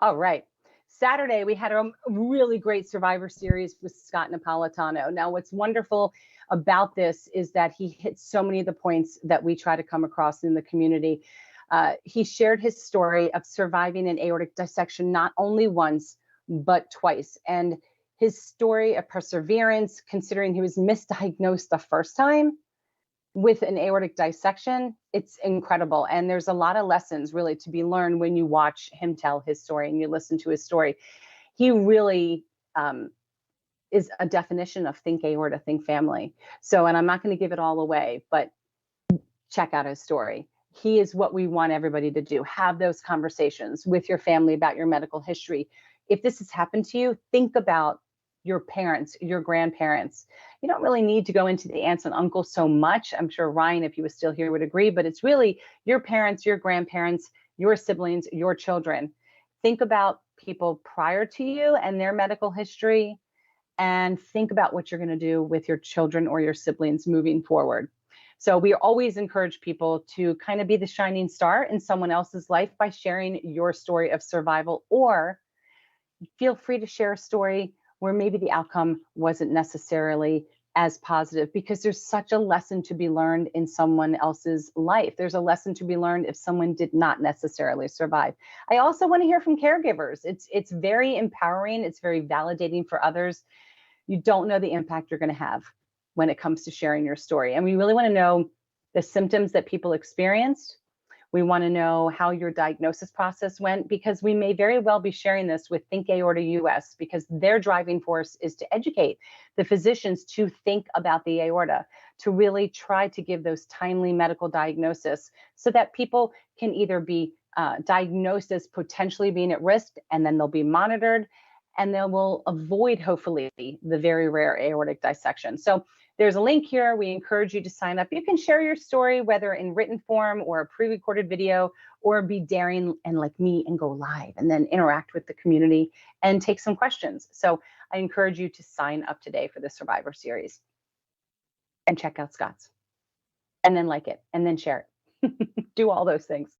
All right. Saturday, we had a really great Survivor series with Scott Napolitano. Now, what's wonderful about this is that he hit so many of the points that we try to come across in the community. He shared his story of surviving an aortic dissection not only once, but twice. And his story of perseverance, considering he was misdiagnosed the first time with an aortic dissection, it's incredible. And there's a lot of lessons really to be learned when you watch him tell his story and you listen to his story. He really is a definition of think aorta, think family. So, and I'm not going to give it all away, but check out his story. He is what we want everybody to do. Have those conversations with your family about your medical history. If this has happened to you, think about your parents, your grandparents. You don't really need to go into the aunts and uncles so much. I'm sure Ryan, if he was still here, would agree, but it's really your parents, your grandparents, your siblings, your children. Think about people prior to you and their medical history, and think about what you're going to do with your children or your siblings moving forward. So we always encourage people to kind of be the shining star in someone else's life by sharing your story of survival, or feel free to share a story where maybe the outcome wasn't necessarily as positive, because there's such a lesson to be learned in someone else's life. There's a lesson to be learned if someone did not necessarily survive. I also want to hear from caregivers. It's very empowering. It's very validating for others. You don't know the impact you're going to have when it comes to sharing your story. And we really want to know the symptoms that people experienced. We want to know how your diagnosis process went, because we may very well be sharing this with Think Aorta US, because their driving force is to educate the physicians to think about the aorta, to really try to give those timely medical diagnoses so that people can either be diagnosed as potentially being at risk, and then they'll be monitored, and they will avoid, hopefully, the very rare aortic dissection. So there's a link here. We encourage you to sign up. You can share your story, whether in written form or a pre-recorded video, or be daring and like me and go live and then interact with the community and take some questions. So I encourage you to sign up today for the Survivor Series and check out Scott's, and then like it, and then share it. Do all those things.